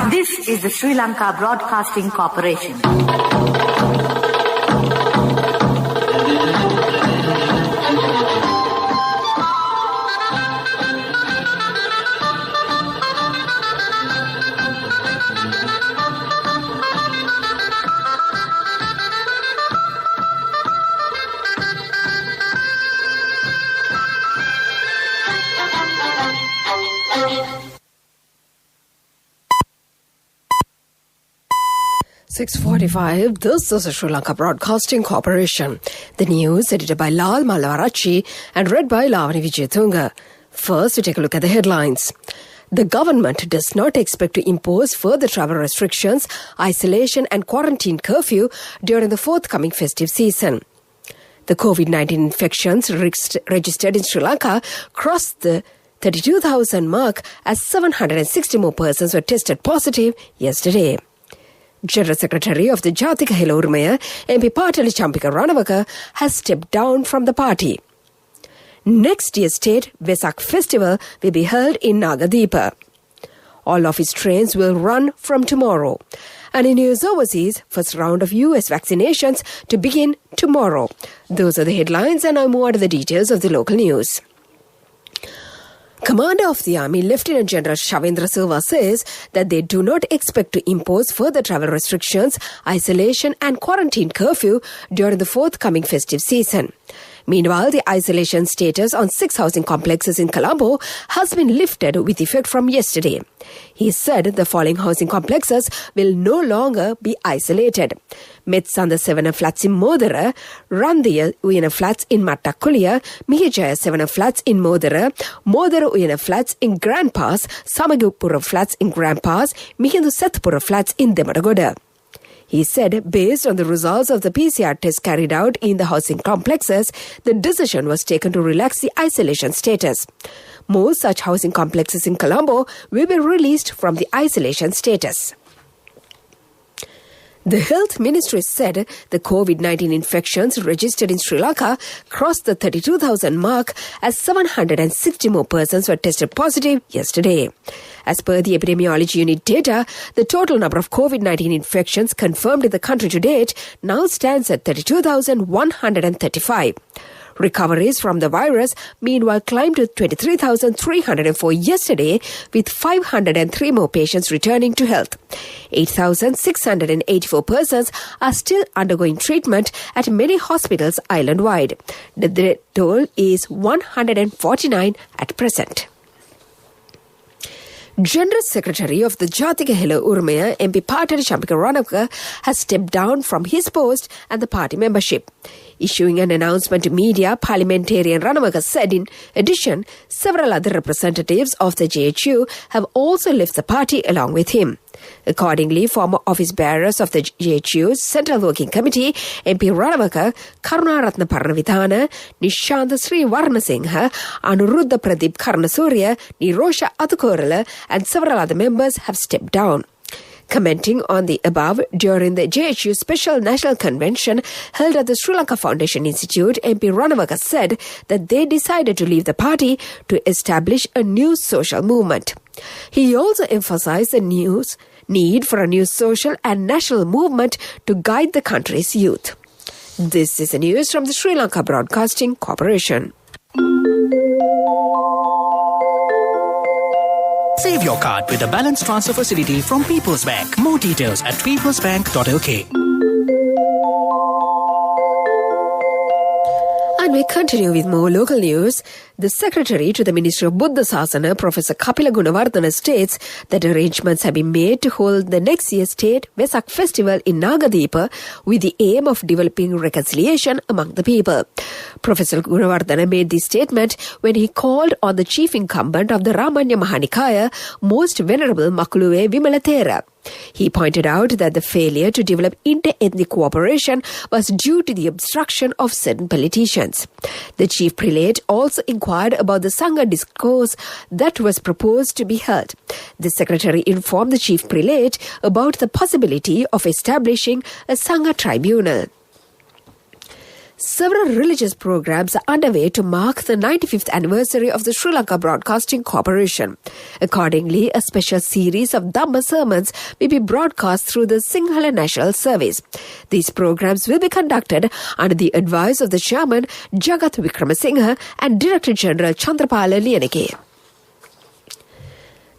This is the Sri Lanka Broadcasting Corporation. .45, this is the Sri Lanka Broadcasting Corporation. The news edited by Lal Malvarachi and read by Lavani Vijayatunga. First, we take a look at the headlines. The government does not expect to impose further travel restrictions, isolation and quarantine curfew during the forthcoming festive season. The COVID-19 infections registered in Sri Lanka crossed the 32,000 mark as 760 more persons were tested positive yesterday. General Secretary of the Jathika Hela Urumaya, MP Patali Champika Ranawaka, has stepped down from the party. Next year's state Vesak festival will be held in Nagadeepa. All of its trains will run from tomorrow. And in news overseas, first round of US vaccinations to begin tomorrow. Those are the headlines, and now move on to the details of the local news. Commander of the Army, Lieutenant General Shavendra Silva, says that they do not expect to impose further travel restrictions, isolation and quarantine curfew during the forthcoming festive season. Meanwhile, the isolation status on 6 housing complexes in Colombo has been lifted with effect from yesterday. He said the following housing complexes will no longer be isolated: Metsanda 7 flats in Modara, Randiya Uyana flats in Mattakuliya, Mihijaya 7 flats in Modara, Modara Uyana flats in Grand Pass, Samagupura flats in Grand Pass, Mihindu Sethpura flats in Demaragoda. He said, based on the results of the PCR test carried out in the housing complexes, the decision was taken to relax the isolation status. More such housing complexes in Colombo will be released from the isolation status. The Health Ministry said the COVID-19 infections registered in Sri Lanka crossed the 32,000 mark as 760 more persons were tested positive yesterday. As per the epidemiology unit data, the total number of COVID-19 infections confirmed in the country to date now stands at 32,135. Recoveries from the virus, meanwhile, climbed to 23,304 yesterday, with 503 more patients returning to health. 8,684 persons are still undergoing treatment at many hospitals island-wide. The death toll is 149 at present. General Secretary of the Jathika Hela Urumaya, MP Patali Champika Ranawaka, has stepped down from his post and the party membership. Issuing an announcement to media, parliamentarian Ranawaka said in addition, several other representatives of the JHU have also left the party along with him. Accordingly, former office bearers of the JHU's Central Working Committee, MP Ranawaka, Karunaratna Paranavithana, Nishanta Sri Varnasinghe, Anuruddha Pradeep Karnasurya, Nirosha Athukorala, and several other members have stepped down. Commenting on the above during the JHU Special National Convention held at the Sri Lanka Foundation Institute, MP Ranawaka said that they decided to leave the party to establish a new social movement. He also emphasized the need for a new social and national movement to guide the country's youth. This is the news from the Sri Lanka Broadcasting Corporation. Save your card with a balance transfer facility from People's Bank. More details at peoplesbank.lk. And we continue with more local news. The Secretary to the Ministry of Buddha Sasana, Professor Kapila Gunawardena, states that arrangements have been made to hold the next year's state Vesak festival in Nagadeepa with the aim of developing reconciliation among the people. Professor Gunawardena made this statement when he called on the chief incumbent of the Ramanya Mahanikaya, Most Venerable Makuluwe Vimalathera. He pointed out that the failure to develop inter-ethnic cooperation was due to the obstruction of certain politicians. The chief prelate also inquired about the Sangha discourse that was proposed to be held. The secretary informed the chief prelate about the possibility of establishing a Sangha tribunal. Several religious programs are underway to mark the 95th anniversary of the Sri Lanka Broadcasting Corporation. Accordingly, a special series of Dhamma sermons will be broadcast through the Sinhala National Service. These programs will be conducted under the advice of the chairman Jagath Wickramasinghe and Director General Chandrapala Liyanike.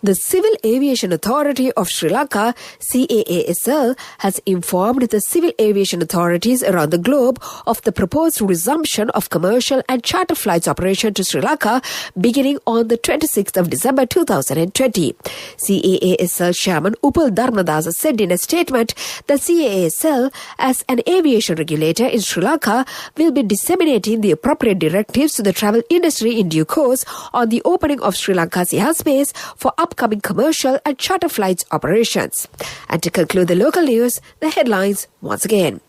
The Civil Aviation Authority of Sri Lanka, CAASL, has informed the civil aviation authorities around the globe of the proposed resumption of commercial and charter flights operation to Sri Lanka beginning on the 26th of December 2020. CAASL Chairman Upal Dharmadasa said in a statement that CAASL, as an aviation regulator in Sri Lanka, will be disseminating the appropriate directives to the travel industry in due course on the opening of Sri Lanka's airspace for upcoming commercial and charter flights operations. And to conclude the local news, the headlines once again.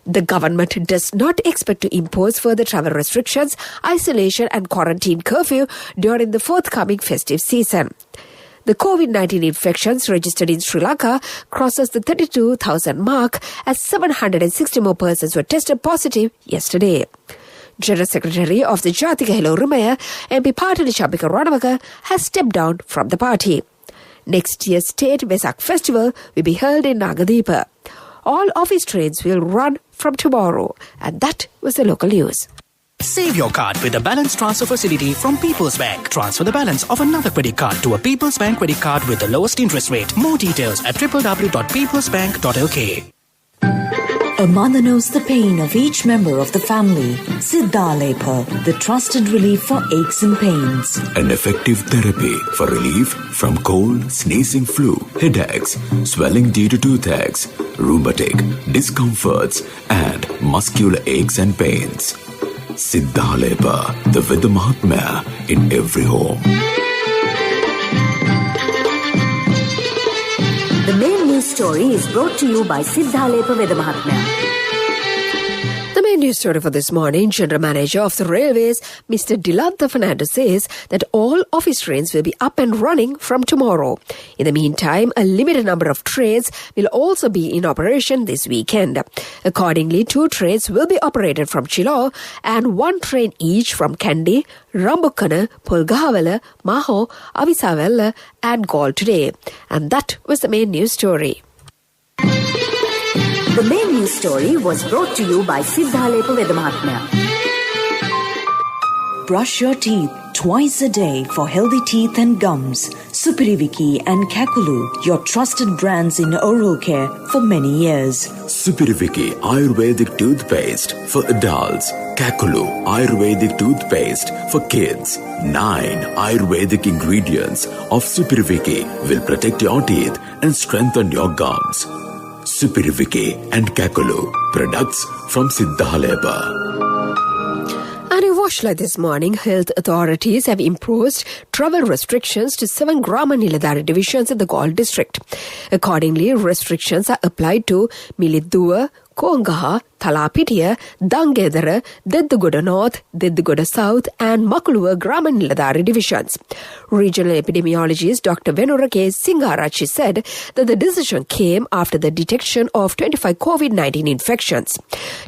The government does not expect to impose further travel restrictions, isolation and quarantine curfew during the forthcoming festive season. The COVID-19 infections registered in Sri Lanka crosses the 32,000 mark as 760 more persons were tested positive yesterday. General Secretary of the Jatika Hela Urumaya, MP Partali Champika Ranawaka, has stepped down from the party. Next year's State Vesak Festival will be held in Nagadeepa. All office trains will run from tomorrow. And that was the local news. Save your card with the balance transfer facility from People's Bank. Transfer the balance of another credit card to a People's Bank credit card with the lowest interest rate. More details at www.peoplesbank.lk. A mother knows the pain of each member of the family. Siddhalepa, the trusted relief for aches and pains. An effective therapy for relief from cold, sneezing, flu, headaches, swelling due to toothaches, rheumatic, discomforts, and muscular aches and pains. Siddhalepa, the Vedha Mahatmya in every home. The main news story is brought to you by Siddhalepa Vedha Mahatmya. The main news story for this morning, General Manager of the Railways, Mr. Dilantha Fernando, says that all office trains will be up and running from tomorrow. In the meantime, a limited number of trains will also be in operation this weekend. Accordingly, 2 trains will be operated from Chilaw and 1 train each from Kandy, Rambukkana, Pulgahawala, Maho, Avisawala and Galle today. And that was the main news story. The main news story was brought to you by Siddhalepa Vedha Mahatmya. Brush your teeth twice a day for healthy teeth and gums. Supiriviki and Kakulu, your trusted brands in oral care for many years. Supiriviki Ayurvedic toothpaste for adults. Kakulu Ayurvedic toothpaste for kids. 9 Ayurvedic ingredients of Supiriviki will protect your teeth and strengthen your gums. Supiriviki and Kakulu, products from Siddhalepa. And in Washla this morning, health authorities have imposed travel restrictions to 7 Grama Niladhara divisions in the Galle district. Accordingly, restrictions are applied to Milidua, Kongaha, Talapitiya, Dangedara, Deddugoda North, Deddugoda South and Makuluwa Grama Niladhara divisions. Regional epidemiologist Dr. Venurake Singarachi said that the decision came after the detection of 25 COVID-19 infections.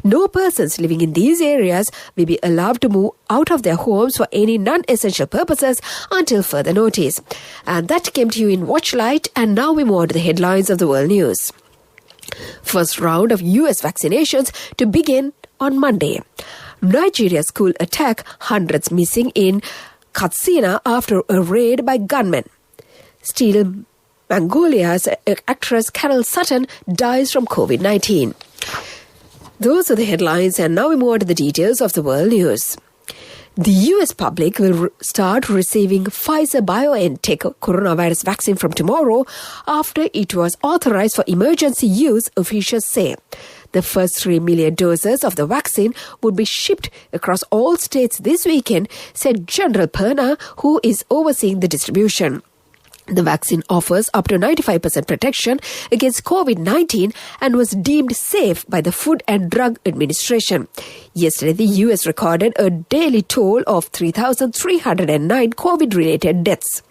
No persons living in these areas will be allowed to move out of their homes for any non-essential purposes until further notice. And that came to you in Watchlight, and now we move on to the headlines of the world news. First round of US vaccinations to begin on Monday. Nigeria school attack, hundreds missing in Katsina after a raid by gunmen. Still, Mongolia's actress Carol Sutton dies from COVID-19. Those are the headlines, and now we move on to the details of the world news. The US public will start receiving Pfizer-BioNTech coronavirus vaccine from tomorrow after it was authorized for emergency use, officials say. The first 3 million doses of the vaccine would be shipped across all states this weekend, said General Perna, who is overseeing the distribution. The vaccine offers up to 95% protection against COVID-19 and was deemed safe by the Food and Drug Administration. Yesterday, the US recorded a daily toll of 3,309 COVID-related deaths.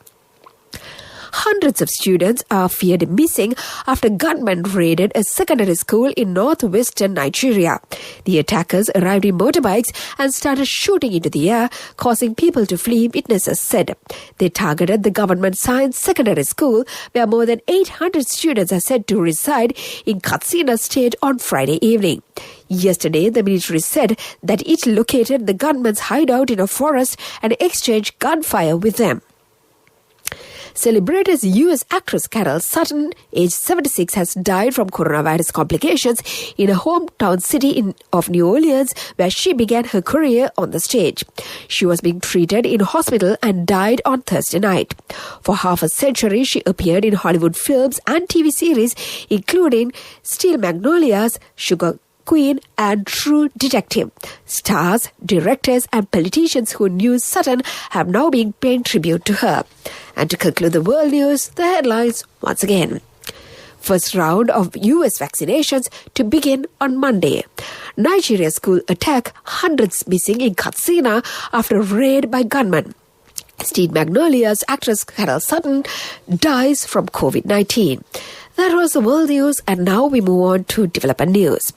Hundreds of students are feared missing after gunmen raided a secondary school in northwestern Nigeria. The attackers arrived in motorbikes and started shooting into the air, causing people to flee, witnesses said. They targeted the government science secondary school, where more than 800 students are said to reside in Katsina State on Friday evening. Yesterday, the military said that it located the gunmen's hideout in a forest and exchanged gunfire with them. Celebrated U.S. actress Carol Sutton, aged 76, has died from coronavirus complications in her hometown city of New Orleans, where she began her career on the stage. She was being treated in hospital and died on Thursday night. For half a century, she appeared in Hollywood films and TV series, including Steel Magnolias, Sugar Queen, and True Detective. Stars, directors, and politicians who knew Sutton have now been paying tribute to her. And to conclude the world news, the headlines once again. First round of U.S. vaccinations to begin on Monday. Nigeria school attack, hundreds missing in Katsina after raid by gunmen. Steel Magnolias actress Carol Sutton dies from COVID-19. That was the world news, and now we move on to development news.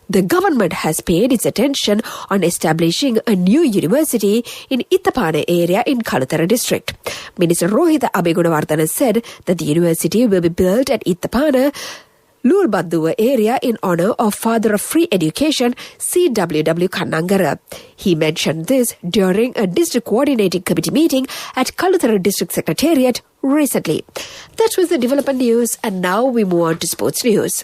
The government has paid its attention on establishing a new university in Ithapana area in Kaluthara district. Minister Rohitha Abegunawardana said that the university will be built at Ithapana, Lulbadduwa area in honour of Father of Free Education, CWW Kannangara. He mentioned this during a district coordinating committee meeting at Kaluthara district secretariat recently. That was the development news, and now we move on to sports news.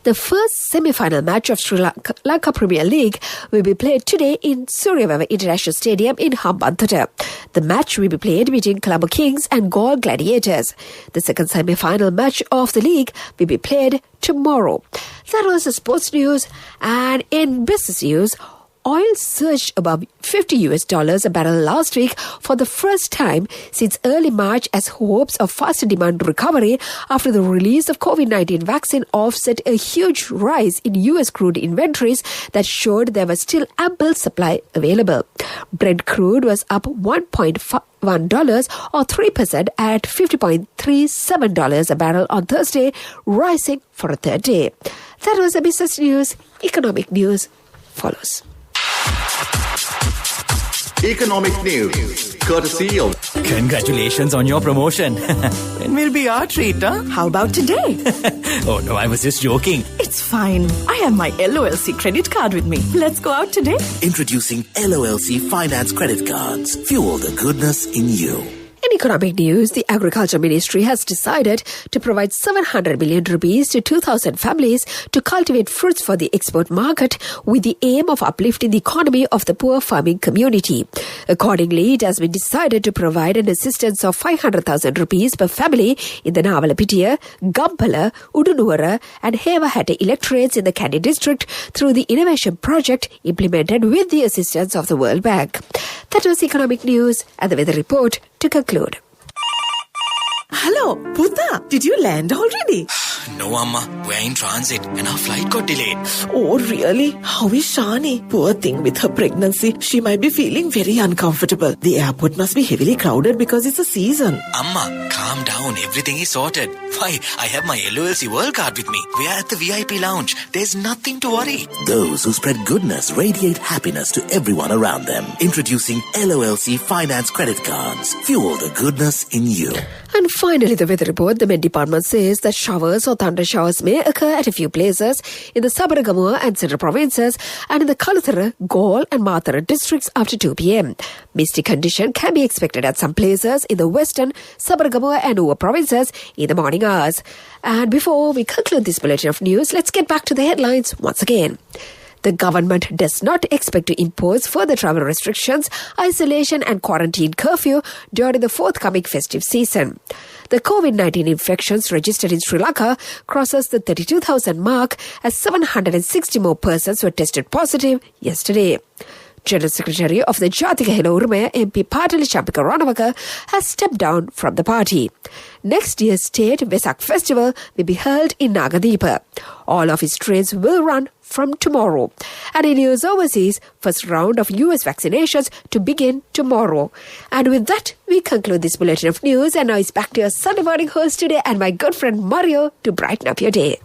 The first semi-final match of Sri Lanka Premier League will be played today in Suryaveva International Stadium in Hambantota. The match will be played between Colombo Kings and Galle Gladiators. The second semi-final match of the league will be played tomorrow. That was the sports news, and in business news, oil surged above $50 a barrel last week for the first time since early March as hopes of faster demand recovery after the release of COVID-19 vaccine offset a huge rise in U.S. crude inventories that showed there was still ample supply available. Brent crude was up $1.1 or 3% at $50.37 a barrel on Thursday, rising for a third day. That was the business news. Economic news follows. Economic news, courtesy of... Congratulations on your promotion. When will be our treat, huh? How about today? Oh no, I was just joking. It's fine. I have my LOLC credit card with me. Let's go out today. Introducing LOLC Finance Credit Cards. Fuel the goodness in you. In economic news, the Agriculture Ministry has decided to provide 700 million rupees to 2,000 families to cultivate fruits for the export market with the aim of uplifting the economy of the poor farming community. Accordingly, it has been decided to provide an assistance of 500,000 rupees per family in the Navalapitiya, Gampala, Udunuwara and Hewahata electorates in the Kandy district through the innovation project implemented with the assistance of the World Bank. That was economic news, and the weather report to conclude. Hello, Puta. Did you land already? No, Amma. We're in transit and our flight got delayed. Oh, really? How is Shani? Poor thing with her pregnancy. She might be feeling very uncomfortable. The airport must be heavily crowded because it's a season. Amma, calm down. Everything is sorted. Why, I have my LOLC World Card with me. We are at the VIP lounge. There's nothing to worry. Those who spread goodness radiate happiness to everyone around them. Introducing LOLC Finance Credit Cards. Fuel the goodness in you. And finally, the weather report. The Met Department says that showers or thunder showers may occur at a few places in the Sabaragamuwa and Central provinces and in the Kaluthara, Galle and Mathura districts after 2 p.m. Misty condition can be expected at some places in the western, Sabaragamuwa and Uva provinces in the morning hours. And before we conclude this bulletin of news, let's get back to the headlines once again. The government does not expect to impose further travel restrictions, isolation and quarantine curfew during the forthcoming festive season. The COVID-19 infections registered in Sri Lanka crosses the 32,000 mark as 760 more persons were tested positive yesterday. General Secretary of the Jatika Hela Urmaya, MP Patali Champika Ranawaka, has stepped down from the party. Next year's State Vesak Festival will be held in Nagadeepa. All of its trains will run from tomorrow. And in news overseas, first round of US vaccinations to begin tomorrow. And with that, we conclude this bulletin of news. And now it's back to your Sunday morning host today and my good friend Mario to brighten up your day.